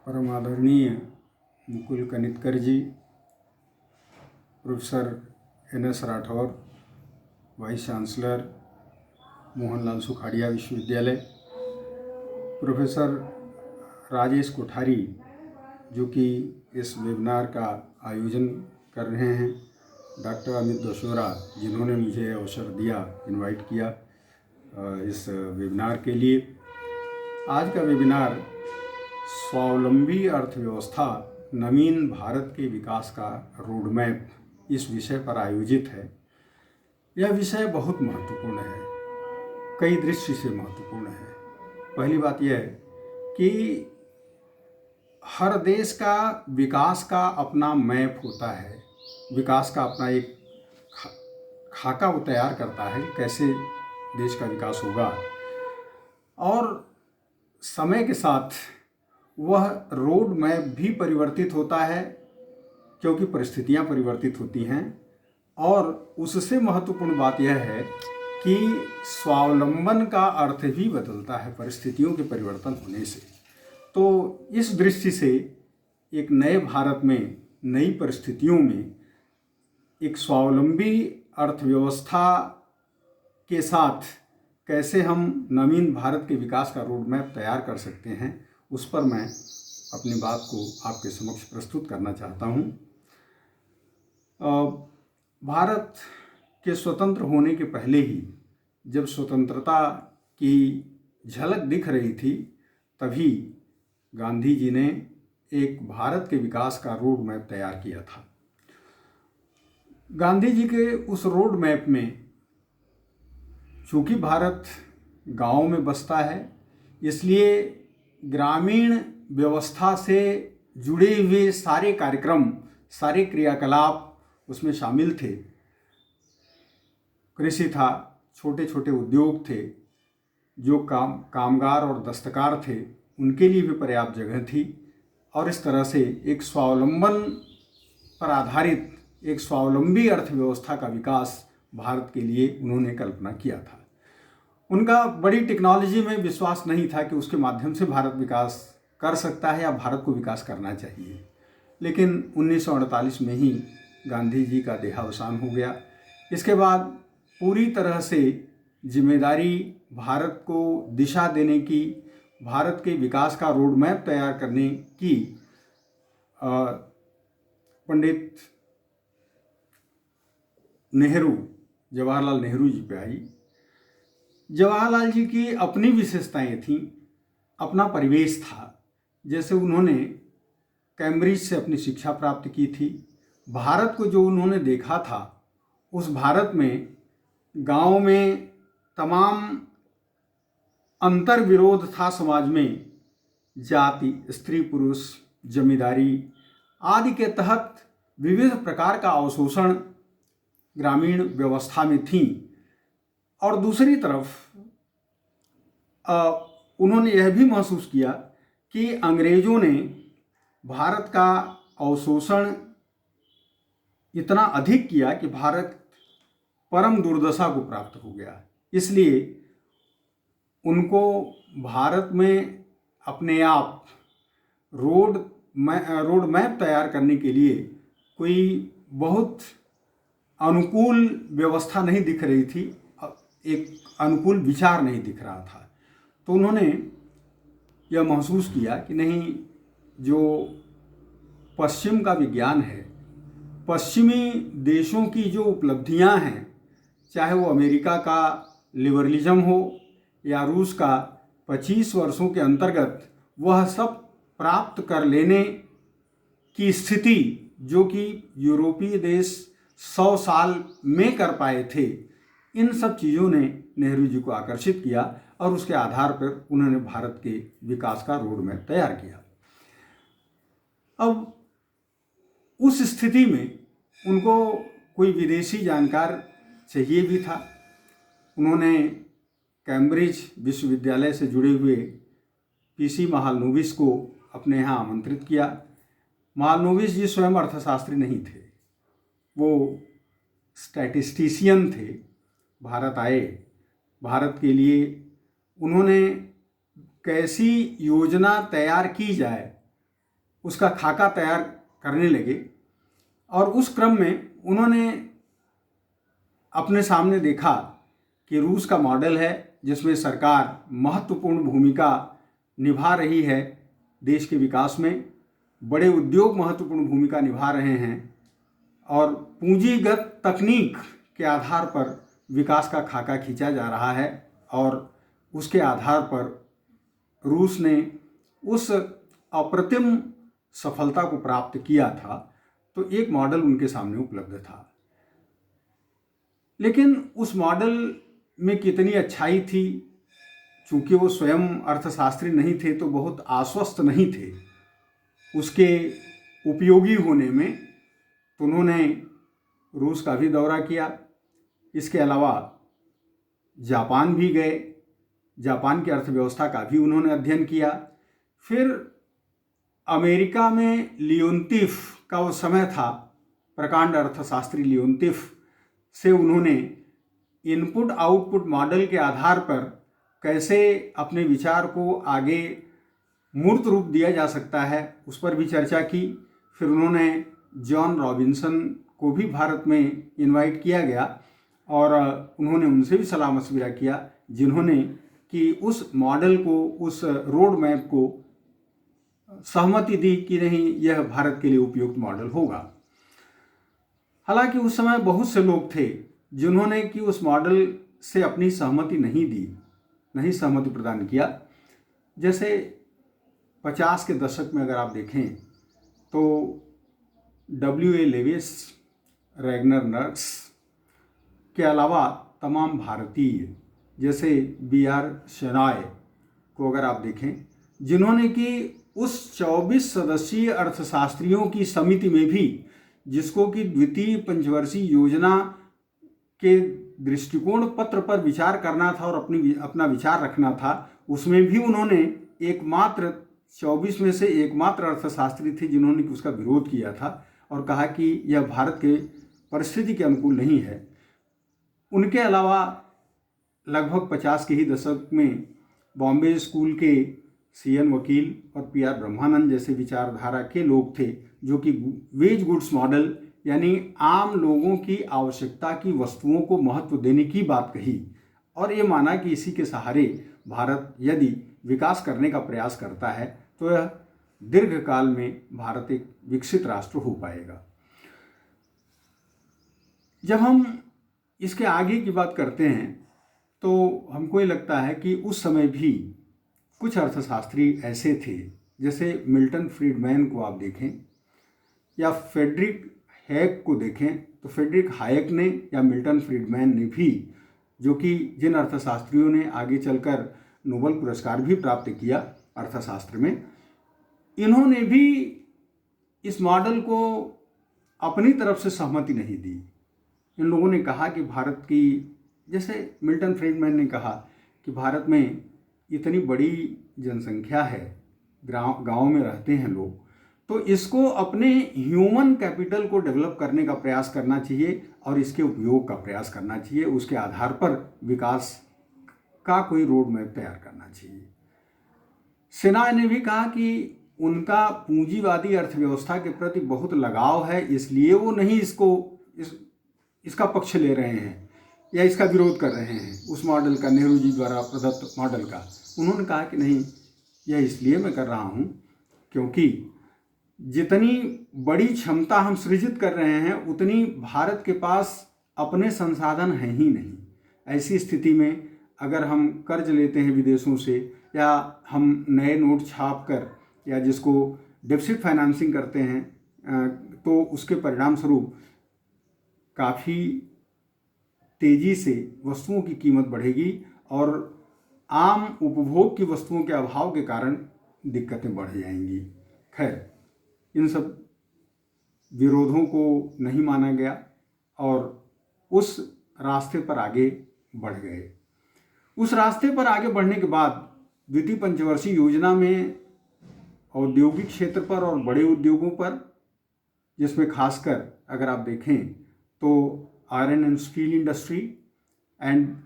परम आदरणीय Mukul Kanitkar ji, professor NS Rathore, vice chancellor Mohanlal Sukhadia विश्वविद्यालय, प्रोफेसर राजेश कोठारी जो कि इस वेबिनार का आयोजन कर रहे हैं, डॉक्टर अमित दोशोरा जिन्होंने मुझे अवसर दिया, इनवाइट किया इस वेबिनार के लिए। आज का वेबिनार स्वावलंबी अर्थव्यवस्था नवीन भारत के विकास का रोडमैप इस विषय पर आयोजित है। यह विषय बहुत महत्वपूर्ण है, कई दृष्टि से महत्वपूर्ण है। पहली बात यह है कि हर देश का विकास का अपना मैप होता है, विकास का अपना एक खाका वो तैयार करता है, कैसे देश का विकास होगा, और समय के साथ वह रोड मैप भी परिवर्तित होता है क्योंकि परिस्थितियां परिवर्तित होती हैं। और उससे महत्वपूर्ण बात यह है कि स्वावलंबन का अर्थ भी बदलता है परिस्थितियों के परिवर्तन होने से। तो इस दृष्टि से एक नए भारत में, नई परिस्थितियों में एक स्वावलंबी अर्थव्यवस्था के साथ कैसे हम नवीन भारत के विकास का रोड मैप तैयार कर सकते हैं, उस पर मैं अपनी बात को आपके समक्ष प्रस्तुत करना चाहता हूँ। भारत के स्वतंत्र होने के पहले ही जब स्वतंत्रता की झलक दिख रही थी, तभी गांधी जी ने एक भारत के विकास का रोड मैप तैयार किया था। गांधी जी के उस रोड मैप में चूँकि भारत गाँव में बसता है, इसलिए ग्रामीण व्यवस्था से जुड़े हुए सारे कार्यक्रम, सारे क्रियाकलाप उसमें शामिल थे। कृषि था, छोटे छोटे उद्योग थे, जो कामगार और दस्तकार थे उनके लिए भी पर्याप्त जगह थी। और इस तरह से एक स्वावलंबन पर आधारित एक स्वावलंबी अर्थव्यवस्था का विकास भारत के लिए उन्होंने कल्पना किया था। उनका बड़ी टेक्नोलॉजी में विश्वास नहीं था कि उसके माध्यम से भारत विकास कर सकता है या भारत को विकास करना चाहिए। लेकिन 1948 में ही गांधी जी का देहावसान हो गया। इसके बाद पूरी तरह से जिम्मेदारी भारत को दिशा देने की, भारत के विकास का रोड मैप तैयार करने की पंडित नेहरू, जवाहरलाल नेहरू जी पे आई। जवाहरलाल जी की अपनी विशेषताएं थीं, अपना परिवेश था। जैसे उन्होंने कैम्ब्रिज से अपनी शिक्षा प्राप्त की थी। भारत को जो उन्होंने देखा था, उस भारत में गांव में तमाम अंतर विरोध था समाज में, जाति, स्त्री पुरुष, जमींदारी आदि के तहत विविध प्रकार का अवशोषण ग्रामीण व्यवस्था में थी। और दूसरी तरफ उन्होंने यह भी महसूस किया कि अंग्रेज़ों ने भारत का अवशोषण इतना अधिक किया कि भारत परम दुर्दशा को प्राप्त हो गया। इसलिए उनको भारत में अपने आप रोड मैप तैयार करने के लिए कोई बहुत अनुकूल व्यवस्था नहीं दिख रही थी, एक अनुकूल विचार नहीं दिख रहा था। तो उन्होंने यह महसूस किया कि नहीं, जो पश्चिम का विज्ञान है, पश्चिमी देशों की जो उपलब्धियां हैं, चाहे वो अमेरिका का लिबरलिज्म हो या रूस का 25 वर्षों के अंतर्गत वह सब प्राप्त कर लेने की स्थिति जो कि यूरोपीय देश 100 साल में कर पाए थे, इन सब चीज़ों ने नेहरू जी को आकर्षित किया और उसके आधार पर उन्होंने भारत के विकास का रोड मैप तैयार किया। अब उस स्थिति में उनको कोई विदेशी जानकार चाहिए भी था। उन्होंने कैम्ब्रिज विश्वविद्यालय से जुड़े हुए PC महालनोबिस को अपने यहाँ आमंत्रित किया। महालनोबिस जी स्वयं अर्थशास्त्री नहीं थे, वो स्टैटिस्टिशियन थे। भारत आए, भारत के लिए उन्होंने कैसी योजना तैयार की जाए उसका खाका तैयार करने लगे और उस क्रम में उन्होंने अपने सामने देखा कि रूस का मॉडल है जिसमें सरकार महत्वपूर्ण भूमिका निभा रही है देश के विकास में, बड़े उद्योग महत्वपूर्ण भूमिका निभा रहे हैं और पूंजीगत तकनीक के आधार पर विकास का खाका खींचा जा रहा है और उसके आधार पर रूस ने उस अप्रतिम सफलता को प्राप्त किया था। तो एक मॉडल उनके सामने उपलब्ध था, लेकिन उस मॉडल में कितनी अच्छाई थी, चूंकि वो स्वयं अर्थशास्त्री नहीं थे तो बहुत आश्वस्त नहीं थे उसके उपयोगी होने में। तो उन्होंने रूस का भी दौरा किया, इसके अलावा जापान भी गए, जापान की अर्थव्यवस्था का भी उन्होंने अध्ययन किया। फिर अमेरिका में लियोन्तिफ का वो समय था, प्रकांड अर्थशास्त्री लियोन्तिफ से उन्होंने इनपुट आउटपुट मॉडल के आधार पर कैसे अपने विचार को आगे मूर्त रूप दिया जा सकता है उस पर भी चर्चा की। फिर उन्होंने जॉन रॉबिन्सन को भी भारत में इनवाइट किया गया और उन्होंने उनसे भी सलाह मशविरा किया, जिन्होंने कि उस मॉडल को, उस रोड मैप को सहमति दी कि नहीं, यह भारत के लिए उपयुक्त मॉडल होगा। हालांकि उस समय बहुत से लोग थे जिन्होंने कि उस मॉडल से अपनी सहमति नहीं दी, नहीं सहमति प्रदान किया। जैसे 50 के दशक में अगर आप देखें तो W.A. लेविस, रैगनर नर्स के अलावा तमाम भारतीय जैसे B.R. शेनाय को अगर आप देखें, जिन्होंने कि उस 24 सदस्यीय अर्थशास्त्रियों की समिति में भी, जिसको कि द्वितीय पंचवर्षीय योजना के दृष्टिकोण पत्र पर विचार करना था और अपना विचार रखना था, उसमें भी उन्होंने एकमात्र 24 में से एकमात्र अर्थशास्त्री थे जिन्होंने उसका विरोध किया था और कहा कि यह भारत के परिस्थिति के अनुकूल नहीं है। उनके अलावा लगभग 50 के ही दशक में बॉम्बे स्कूल के C.N. वकील और P.R. ब्रह्मानंद जैसे विचारधारा के लोग थे जो कि वेज गुड्स मॉडल यानी आम लोगों की आवश्यकता की वस्तुओं को महत्व देने की बात कही और ये माना कि इसी के सहारे भारत यदि विकास करने का प्रयास करता है तो यह दीर्घकाल में भारत एक विकसित राष्ट्र हो पाएगा। जब हम इसके आगे की बात करते हैं तो हमको ये लगता है कि उस समय भी कुछ अर्थशास्त्री ऐसे थे, जैसे मिल्टन फ्रीडमैन को आप देखें या फ्रेडरिक हैक को देखें, तो फ्रेडरिक हायक ने या मिल्टन फ्रीडमैन ने भी, जो कि जिन अर्थशास्त्रियों ने आगे चलकर नोबेल पुरस्कार भी प्राप्त किया अर्थशास्त्र में, इन्होंने भी इस मॉडल को अपनी तरफ से सहमति नहीं दी। इन लोगों ने कहा कि भारत की, जैसे मिल्टन फ्रीडमैन ने कहा कि भारत में इतनी बड़ी जनसंख्या है, गाँव में रहते हैं लोग, तो इसको अपने ह्यूमन कैपिटल को डेवलप करने का प्रयास करना चाहिए और इसके उपयोग का प्रयास करना चाहिए, उसके आधार पर विकास का कोई रोड मैप तैयार करना चाहिए। सेना ने भी कहा कि उनका पूंजीवादी अर्थव्यवस्था के प्रति बहुत लगाव है, इसलिए वो नहीं इसका पक्ष ले रहे हैं या इसका विरोध कर रहे हैं, उस मॉडल का, नेहरू जी द्वारा प्रदत्त मॉडल का। उन्होंने कहा कि नहीं, यह इसलिए मैं कर रहा हूँ क्योंकि जितनी बड़ी क्षमता हम सृजित कर रहे हैं उतनी भारत के पास अपने संसाधन हैं ही नहीं। ऐसी स्थिति में अगर हम कर्ज लेते हैं विदेशों से या हम नए नोट छाप कर या जिसको डेफिसिट फाइनेंसिंग करते हैं, तो उसके परिणाम स्वरूप काफ़ी तेज़ी से वस्तुओं की कीमत बढ़ेगी और आम उपभोग की वस्तुओं के अभाव के कारण दिक्कतें बढ़ जाएंगी। खैर, इन सब विरोधों को नहीं माना गया और उस रास्ते पर आगे बढ़ गए। उस रास्ते पर आगे बढ़ने के बाद द्वितीय पंचवर्षीय योजना में औद्योगिक क्षेत्र पर और बड़े उद्योगों पर, जिसमें खासकर अगर आप देखें तो आयरन एंड स्टील इंडस्ट्री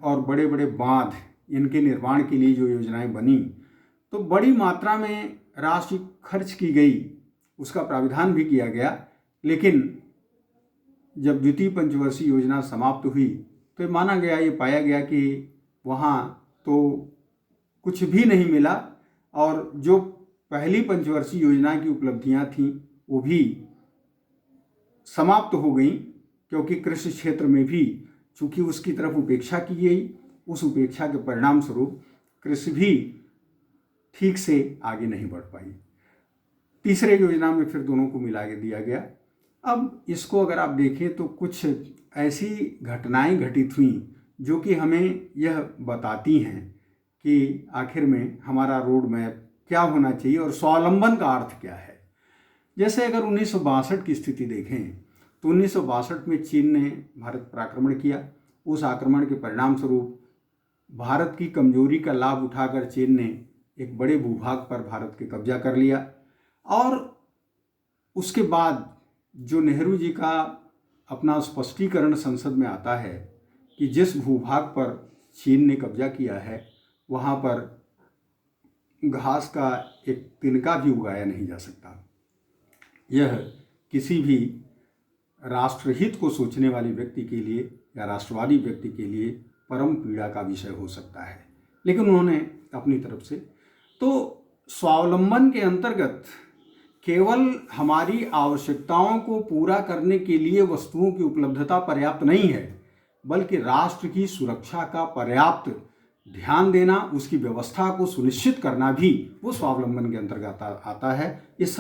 और बड़े बड़े बांध, इनके निर्माण के लिए जो योजनाएं बनी, तो बड़ी मात्रा में राशि खर्च की गई उसका प्राविधान भी किया गया, लेकिन जब द्वितीय पंचवर्षीय योजना समाप्त हुई तो माना गया, ये पाया गया कि वहाँ तो कुछ भी नहीं मिला और जो पहली पंचवर्षीय योजना की उपलब्धियां थीं वो भी समाप्त हो गई, क्योंकि कृषि क्षेत्र में भी चूंकि उसकी तरफ उपेक्षा की गई, उस उपेक्षा के परिणाम स्वरूप कृषि भी ठीक से आगे नहीं बढ़ पाई। तीसरे योजना में फिर दोनों को मिला के दिया गया। अब इसको अगर आप देखें तो कुछ ऐसी घटनाएं घटित हुई जो कि हमें यह बताती हैं कि आखिर में हमारा रोड मैप क्या होना चाहिए और स्वावलंबन का अर्थ क्या है। जैसे अगर 1962 की स्थिति देखें तो 1962 में चीन ने भारत पर आक्रमण किया। उस आक्रमण के परिणाम स्वरूप भारत की कमजोरी का लाभ उठाकर चीन ने एक बड़े भूभाग पर भारत के कब्जा कर लिया और उसके बाद जो नेहरू जी का अपना स्पष्टीकरण संसद में आता है कि जिस भूभाग पर चीन ने कब्जा किया है वहाँ पर घास का एक तिनका भी उगाया नहीं जा सकता। यह किसी भी राष्ट्रहित को सोचने वाले व्यक्ति के लिए या राष्ट्रवादी व्यक्ति के लिए परम पीड़ा का विषय हो सकता है, लेकिन उन्होंने अपनी तरफ से तो स्वावलंबन के अंतर्गत केवल हमारी आवश्यकताओं को पूरा करने के लिए वस्तुओं की उपलब्धता पर्याप्त नहीं है, बल्कि राष्ट्र की सुरक्षा का पर्याप्त ध्यान देना, उसकी व्यवस्था को सुनिश्चित करना भी वो स्वावलंबन के अंतर्गत आता है। इस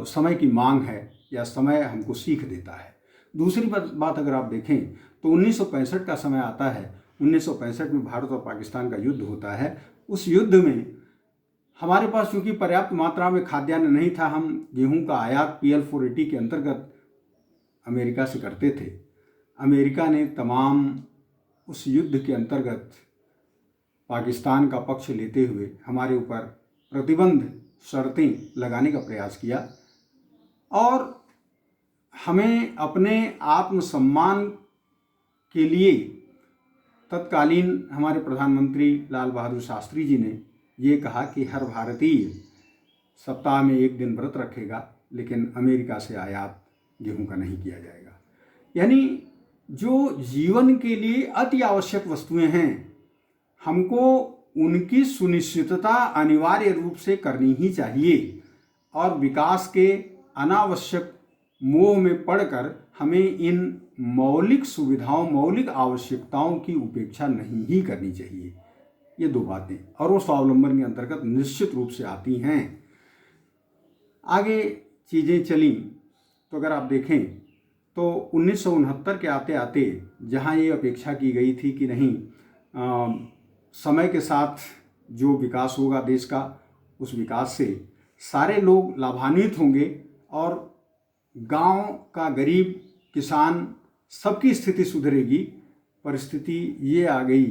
समय की मांग है या समय हमको सीख देता है। दूसरी बात अगर आप देखें तो 1965 का समय आता है। 1965 में भारत और पाकिस्तान का युद्ध होता है। उस युद्ध में हमारे पास चूंकि पर्याप्त मात्रा में खाद्यान्न नहीं था, हम गेहूं का आयात PL 480 के अंतर्गत अमेरिका से करते थे। अमेरिका ने तमाम उस युद्ध के अंतर्गत पाकिस्तान का पक्ष लेते हुए हमारे ऊपर प्रतिबंध शर्तें लगाने का प्रयास किया और हमें अपने आत्मसम्मान के लिए तत्कालीन हमारे प्रधानमंत्री लाल बहादुर शास्त्री जी ने ये कहा कि हर भारतीय सप्ताह में एक दिन व्रत रखेगा, लेकिन अमेरिका से आयात गेहूं का नहीं किया जाएगा। यानी जो जीवन के लिए अति आवश्यक वस्तुएं हैं, हमको उनकी सुनिश्चितता अनिवार्य रूप से करनी ही चाहिए और विकास के अनावश्यक मोह में पड़कर हमें इन मौलिक सुविधाओं, मौलिक आवश्यकताओं की उपेक्षा नहीं ही करनी चाहिए। ये दो बातें और वो स्वावलंबन के अंतर्गत निश्चित रूप से आती हैं। आगे चीज़ें चली तो अगर आप देखें तो 1969 के आते आते जहाँ ये अपेक्षा की गई थी कि नहीं समय के साथ जो विकास होगा देश का, उस विकास से सारे लोग लाभान्वित होंगे और गांव का गरीब किसान सबकी स्थिति सुधरेगी। परिस्थिति ये आ गई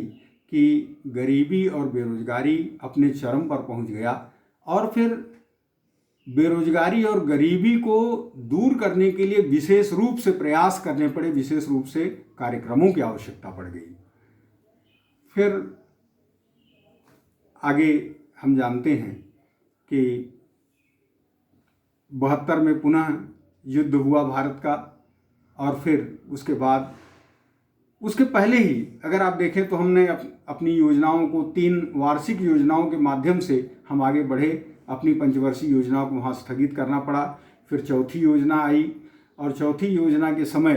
कि गरीबी और बेरोजगारी अपने चरम पर पहुंच गया और फिर बेरोजगारी और गरीबी को दूर करने के लिए विशेष रूप से प्रयास करने पड़े, विशेष रूप से कार्यक्रमों की आवश्यकता पड़ गई। फिर आगे हम जानते हैं कि 72 में पुनः युद्ध हुआ भारत का और फिर उसके बाद उसके पहले ही अगर आप देखें तो हमने अपनी योजनाओं को 3 वार्षिक योजनाओं के माध्यम से हम आगे बढ़े। अपनी पंचवर्षीय योजनाओं को वहाँ स्थगित करना पड़ा। फिर चौथी योजना आई और चौथी योजना के समय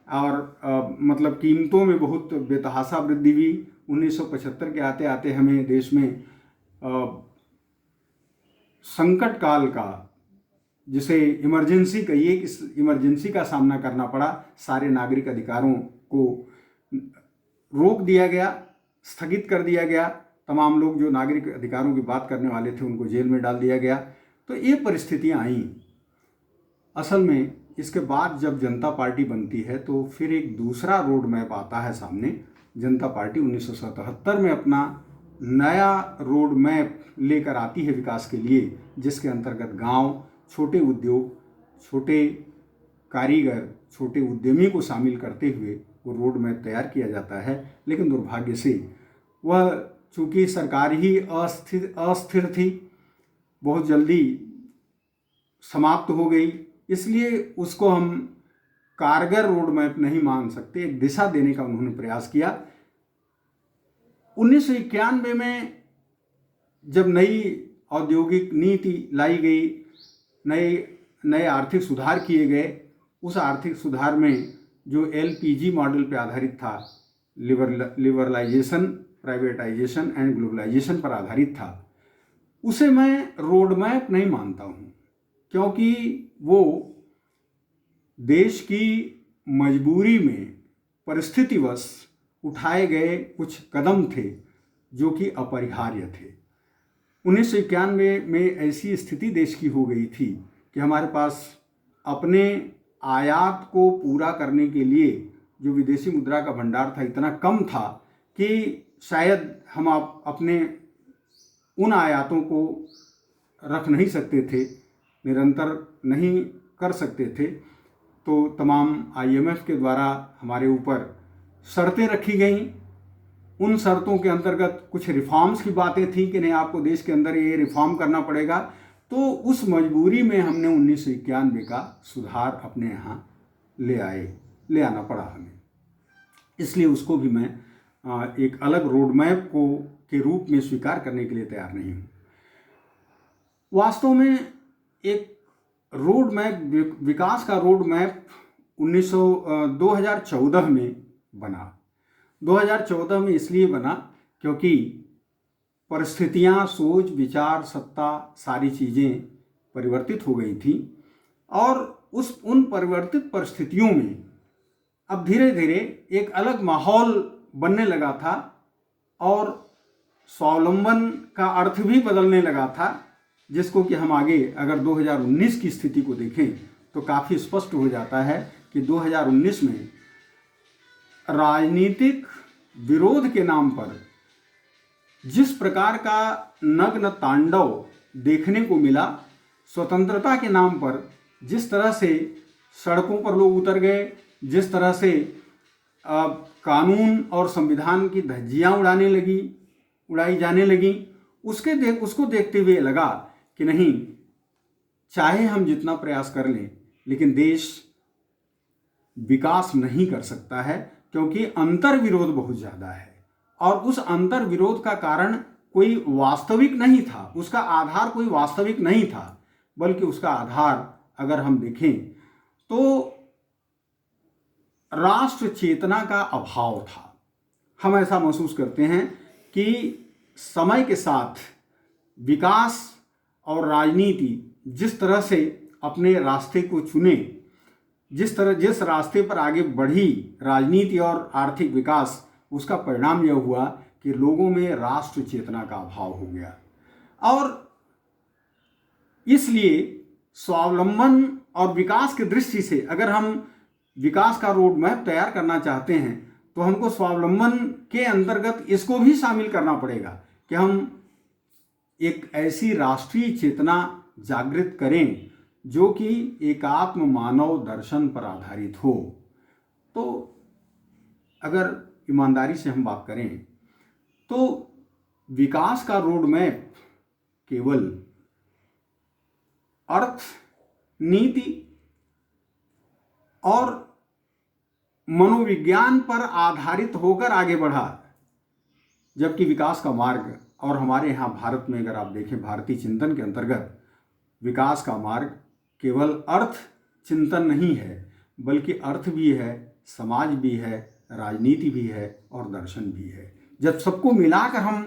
और मतलब कीमतों में बहुत बेतहाशा वृद्धि हुई। 1975 के आते आते हमें देश में संकट काल का, जिसे इमरजेंसी कहिए, इस इमरजेंसी का सामना करना पड़ा। सारे नागरिक अधिकारों को रोक दिया गया, स्थगित कर दिया गया। तमाम लोग जो नागरिक अधिकारों की बात करने वाले थे उनको जेल में डाल दिया गया। तो ये परिस्थितियां आईं। असल में इसके बाद जब जनता पार्टी बनती है तो फिर एक दूसरा रोड मैप आता है सामने। जनता पार्टी 1977 में अपना नया रोड मैप लेकर आती है विकास के लिए, जिसके अंतर्गत गांव, छोटे उद्योग, छोटे कारीगर, छोटे उद्यमी को शामिल करते हुए वो रोड मैप तैयार किया जाता है। लेकिन दुर्भाग्य से वह चूँकि सरकार ही अस्थिर थी, बहुत जल्दी समाप्त हो गई, इसलिए उसको हम कारगर रोड मैप नहीं मान सकते। एक दिशा देने का उन्होंने प्रयास किया। 1991 में जब नई औद्योगिक नीति लाई गई, नए आर्थिक सुधार किए गए, उस आर्थिक सुधार में जो LPG मॉडल पे आधारित था, लिबरलाइजेशन, प्राइवेटाइजेशन एंड ग्लोबलाइजेशन पर आधारित था, उसे मैं रोड मैप नहीं मानता हूँ, क्योंकि वो देश की मजबूरी में परिस्थितिवश उठाए गए कुछ कदम थे जो कि अपरिहार्य थे। 1991 में ऐसी स्थिति देश की हो गई थी कि हमारे पास अपने आयात को पूरा करने के लिए जो विदेशी मुद्रा का भंडार था इतना कम था कि शायद हम अपने उन आयातों को रख नहीं सकते थे, निरंतर नहीं कर सकते थे। तो तमाम IMF के द्वारा हमारे ऊपर शर्तें रखी गईं। उन शर्तों के अंतर्गत कुछ रिफॉर्म्स की बातें थी कि नहीं, आपको देश के अंदर ये रिफॉर्म करना पड़ेगा। तो उस मजबूरी में हमने 1991 का सुधार अपने यहाँ ले आना पड़ा हमें। इसलिए उसको भी मैं एक अलग रोड मैप के रूप में स्वीकार करने के लिए तैयार नहीं हूँ। वास्तव में एक रोड मैप, विकास का रोड मैप 2014 में बना। 2014 में इसलिए बना क्योंकि परिस्थितियां, सोच, विचार, सत्ता, सारी चीज़ें परिवर्तित हो गई थी और उन परिवर्तित परिस्थितियों में अब धीरे धीरे एक अलग माहौल बनने लगा था और स्वावलंबन का अर्थ भी बदलने लगा था, जिसको कि हम आगे अगर 2019 की स्थिति को देखें तो काफ़ी स्पष्ट हो जाता है कि 2019 में राजनीतिक विरोध के नाम पर जिस प्रकार का नग्न तांडव देखने को मिला, स्वतंत्रता के नाम पर जिस तरह से सड़कों पर लोग उतर गए, जिस तरह से कानून और संविधान की धज्जियां उड़ाई जाने लगी, उसको देखते हुए लगा कि नहीं, चाहे हम जितना प्रयास कर लें लेकिन देश विकास नहीं कर सकता है, क्योंकि अंतर विरोध बहुत ज़्यादा है। और उस अंतर विरोध का कारण कोई वास्तविक नहीं था, उसका आधार कोई वास्तविक नहीं था, बल्कि उसका आधार अगर हम देखें तो राष्ट्र चेतना का अभाव था। हम ऐसा महसूस करते हैं कि समय के साथ विकास और राजनीति जिस तरह से अपने रास्ते को चुने, जिस रास्ते पर आगे बढ़ी राजनीति और आर्थिक विकास, उसका परिणाम यह हुआ कि लोगों में राष्ट्र चेतना का अभाव हो गया। और इसलिए स्वावलंबन और विकास की दृष्टि से अगर हम विकास का रोड मैप तैयार करना चाहते हैं तो हमको स्वावलंबन के अंतर्गत इसको भी शामिल करना पड़ेगा कि हम एक ऐसी राष्ट्रीय चेतना जागृत करें जो कि एकात्म मानव दर्शन पर आधारित हो। तो अगर ईमानदारी से हम बात करें तो विकास का रोड मैप केवल अर्थ, नीति और मनोविज्ञान पर आधारित होकर आगे बढ़ा, जबकि विकास का मार्ग, और हमारे यहाँ भारत में अगर आप देखें भारतीय चिंतन के अंतर्गत विकास का मार्ग केवल अर्थ चिंतन नहीं है, बल्कि अर्थ भी है, समाज भी है, राजनीति भी है और दर्शन भी है। जब सबको मिलाकर हम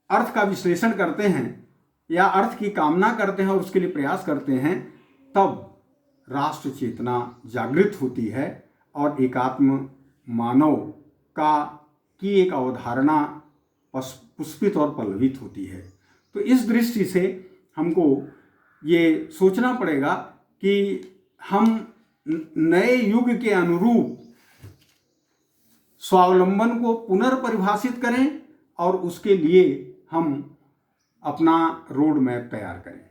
अर्थ का विश्लेषण करते हैं या अर्थ की कामना करते हैं और उसके लिए प्रयास करते हैं, तब राष्ट्र चेतना जागृत होती है और एकात्म मानव की एक अवधारणा पुष्पित और पल्लवित होती है। तो इस दृष्टि से हमको ये सोचना पड़ेगा कि हम नए युग के अनुरूप स्वावलंबन को पुनर्परिभाषित करें और उसके लिए हम अपना रोड मैप तैयार करें।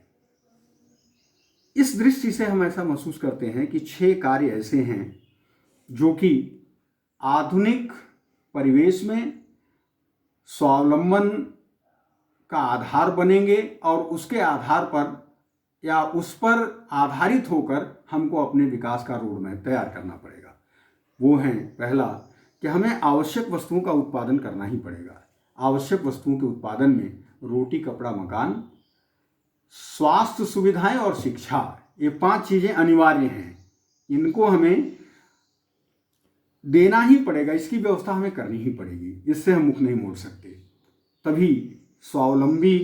इस दृष्टि से हम ऐसा महसूस करते हैं कि 6 कार्य ऐसे हैं जो कि आधुनिक परिवेश में स्वावलंबन का आधार बनेंगे और उसके आधार पर या उस पर आधारित होकर हमको अपने विकास का रोड मैप तैयार करना पड़ेगा। वो है पहला कि हमें आवश्यक वस्तुओं का उत्पादन करना ही पड़ेगा। आवश्यक वस्तुओं के उत्पादन में रोटी, कपड़ा, मकान, स्वास्थ्य सुविधाएं और शिक्षा, ये 5 चीज़ें अनिवार्य हैं। इनको हमें देना ही पड़ेगा, इसकी व्यवस्था हमें करनी ही पड़ेगी। इससे हम मुख नहीं मोड़ सकते, तभी स्वावलंबी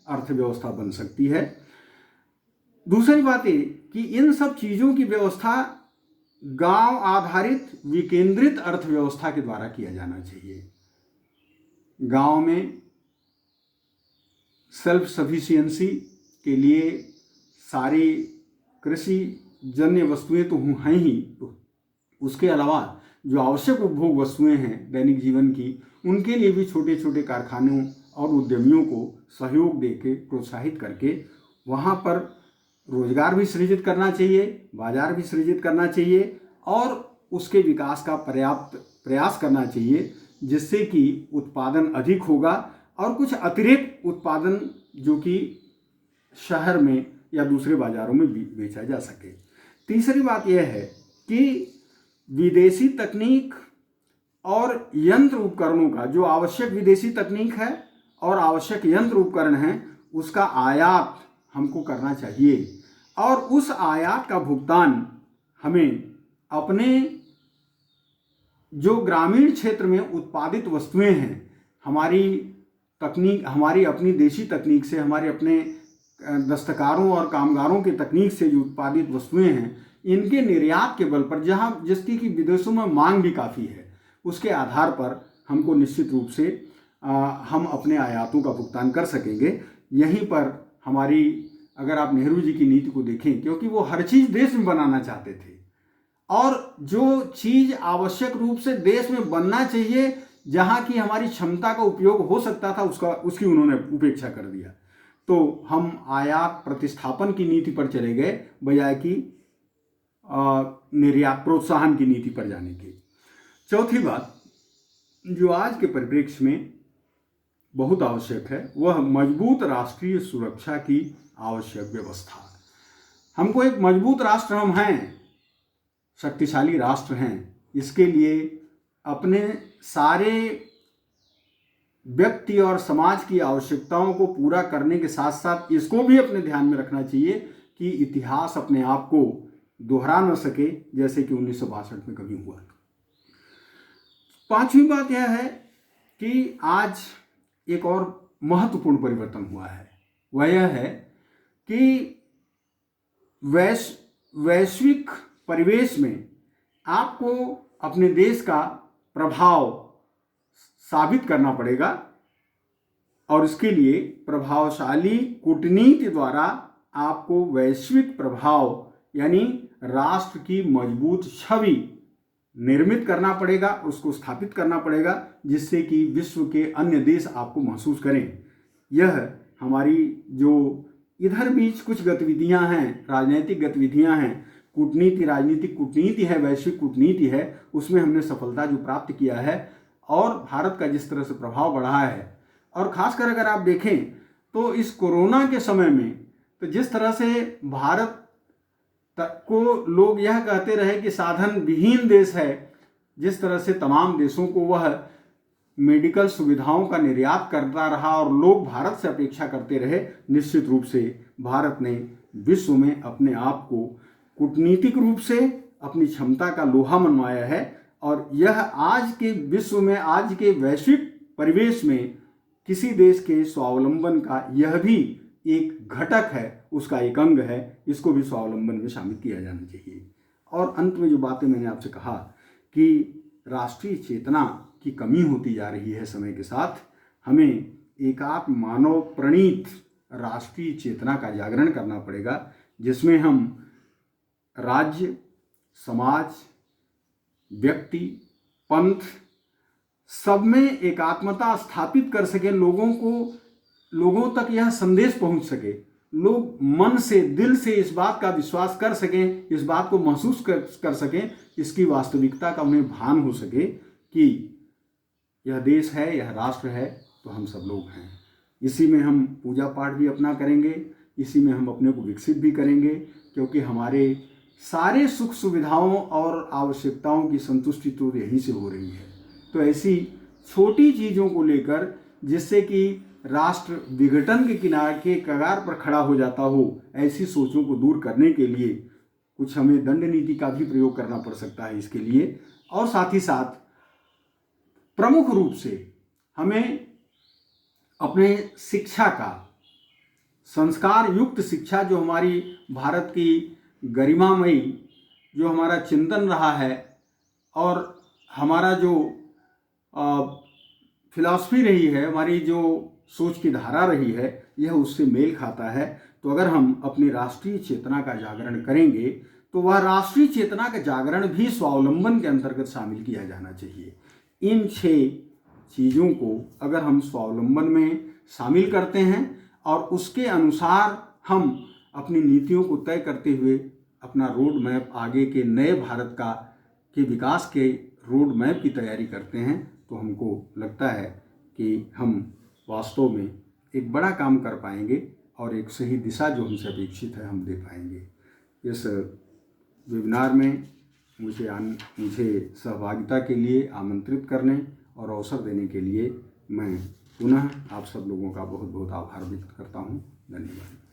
अर्थव्यवस्था बन सकती है। दूसरी बात ये कि इन सब चीज़ों की व्यवस्था गांव आधारित विकेंद्रित अर्थव्यवस्था के द्वारा किया जाना चाहिए। गांव में सेल्फ सफिशिएंसी के लिए सारी कृषि जन्य वस्तुएं तो हैं ही, उसके अलावा जो आवश्यक उपभोग वस्तुएं हैं दैनिक जीवन की, उनके लिए भी छोटे छोटे कारखानों और उद्यमियों को सहयोग देके प्रोत्साहित करके वहाँ पर रोजगार भी सृजित करना चाहिए, बाजार भी सृजित करना चाहिए और उसके विकास का पर्याप्त प्रयास करना चाहिए, जिससे कि उत्पादन अधिक होगा और कुछ अतिरिक्त उत्पादन जो कि शहर में या दूसरे बाजारों में बेचा जा सके। तीसरी बात यह है कि विदेशी तकनीक और यंत्र उपकरणों का, जो आवश्यक विदेशी तकनीक है और आवश्यक यंत्र उपकरण हैं, उसका आयात हमको करना चाहिए और उस आयात का भुगतान हमें अपने जो ग्रामीण क्षेत्र में उत्पादित वस्तुएं हैं, हमारी तकनीक, हमारी अपनी देशी तकनीक से, हमारे अपने दस्तकारों और कामगारों की तकनीक से जो उत्पादित वस्तुएं हैं, इनके निर्यात के बल पर, जहां जिसकी कि विदेशों में मांग भी काफ़ी है, उसके आधार पर हमको निश्चित रूप से हम अपने आयातों का भुगतान कर सकेंगे। यहीं पर हमारी, अगर आप नेहरू जी की नीति को देखें, क्योंकि वो हर चीज़ देश में बनाना चाहते थे और जो चीज़ आवश्यक रूप से देश में बनना चाहिए, जहाँ की हमारी क्षमता का उपयोग हो सकता था, उसकी उन्होंने उपेक्षा कर दिया। तो हम आयात प्रतिस्थापन की नीति पर चले गए बजाय कि निर्यात प्रोत्साहन की नीति पर जाने की। चौथी बात जो आज के परिप्रेक्ष्य में बहुत आवश्यक है, वह मजबूत राष्ट्रीय सुरक्षा की आवश्यक व्यवस्था। हमको एक मजबूत राष्ट्र, हम हैं शक्तिशाली राष्ट्र हैं, इसके लिए अपने सारे व्यक्ति और समाज की आवश्यकताओं को पूरा करने के साथ साथ इसको भी अपने ध्यान में रखना चाहिए कि इतिहास अपने आप को दोहरा न सके, जैसे कि 1962 में कभी हुआ। पांचवी बात यह है कि आज एक और महत्वपूर्ण परिवर्तन हुआ है, वह यह है कि वैश्विक परिवेश में आपको अपने देश का प्रभाव साबित करना पड़ेगा और इसके लिए प्रभावशाली कूटनीति द्वारा आपको वैश्विक प्रभाव यानी राष्ट्र की मजबूत छवि निर्मित करना पड़ेगा, उसको स्थापित करना पड़ेगा, जिससे कि विश्व के अन्य देश आपको महसूस करें। यह हमारी जो इधर बीच कुछ गतिविधियां हैं, राजनीतिक गतिविधियां हैं, कूटनीति, राजनीतिक कूटनीति है, वैश्विक कूटनीति है, उसमें हमने सफलता जो प्राप्त किया है और भारत का जिस तरह से प्रभाव बढ़ा है, और खासकर अगर आप देखें तो इस कोरोना के समय में तो जिस तरह से भारत को लोग यह कहते रहे कि साधन विहीन देश है, जिस तरह से तमाम देशों को वह मेडिकल सुविधाओं का निर्यात करता रहा और लोग भारत से अपेक्षा करते रहे, निश्चित रूप से भारत ने विश्व में अपने आप को कूटनीतिक रूप से अपनी क्षमता का लोहा मनवाया है और यह आज के विश्व में, आज के वैश्विक परिवेश में किसी देश के स्वावलंबन का यह भी एक घटक है, उसका एक अंग है, इसको भी स्वावलंबन में शामिल किया जाना चाहिए। और अंत में जो बातें मैंने आपसे कहा कि राष्ट्रीय चेतना की कमी होती जा रही है समय के साथ, हमें एकात्म मानव प्रणीत राष्ट्रीय चेतना का जागरण करना पड़ेगा, जिसमें हम राज्य, समाज, व्यक्ति, पंथ सब में एकात्मता स्थापित कर सके, लोगों तक यह संदेश पहुंच सके, लोग मन से, दिल से इस बात का विश्वास कर सकें, इस बात को महसूस कर सकें, इसकी वास्तविकता का उन्हें भान हो सके कि यह देश है, यह राष्ट्र है तो हम सब लोग हैं। इसी में हम पूजा पाठ भी अपना करेंगे, इसी में हम अपने को विकसित भी करेंगे, क्योंकि हमारे सारे सुख सुविधाओं और आवश्यकताओं की संतुष्टि तो यहीं से हो रही है। तो ऐसी छोटी चीज़ों को लेकर, जिससे कि राष्ट्र विघटन के किनारे के कगार पर खड़ा हो जाता हो, ऐसी सोचों को दूर करने के लिए कुछ हमें दंड नीति का भी प्रयोग करना पड़ सकता है इसके लिए। और साथ ही साथ प्रमुख रूप से हमें अपने शिक्षा का, संस्कार युक्त शिक्षा, जो हमारी भारत की गरिमामयी, जो हमारा चिंतन रहा है और हमारा जो फिलॉसफी रही है, हमारी जो सोच की धारा रही है, यह उससे मेल खाता है। तो अगर हम अपनी राष्ट्रीय चेतना का जागरण करेंगे तो वह राष्ट्रीय चेतना का जागरण भी स्वावलंबन के अंतर्गत शामिल किया जाना चाहिए। इन 6 चीज़ों को अगर हम स्वावलंबन में शामिल करते हैं और उसके अनुसार हम अपनी नीतियों को तय करते हुए अपना रोड मैप, आगे के नए भारत के विकास के रोड मैप की तैयारी करते हैं, तो हमको लगता है कि हम वास्तव में एक बड़ा काम कर पाएंगे और एक सही दिशा जो हमसे अपेक्षित है हम दे पाएंगे। इस वेबिनार में मुझे सहभागिता के लिए आमंत्रित करने और अवसर देने के लिए मैं पुनः आप सब लोगों का बहुत बहुत आभार व्यक्त करता हूँ। धन्यवाद।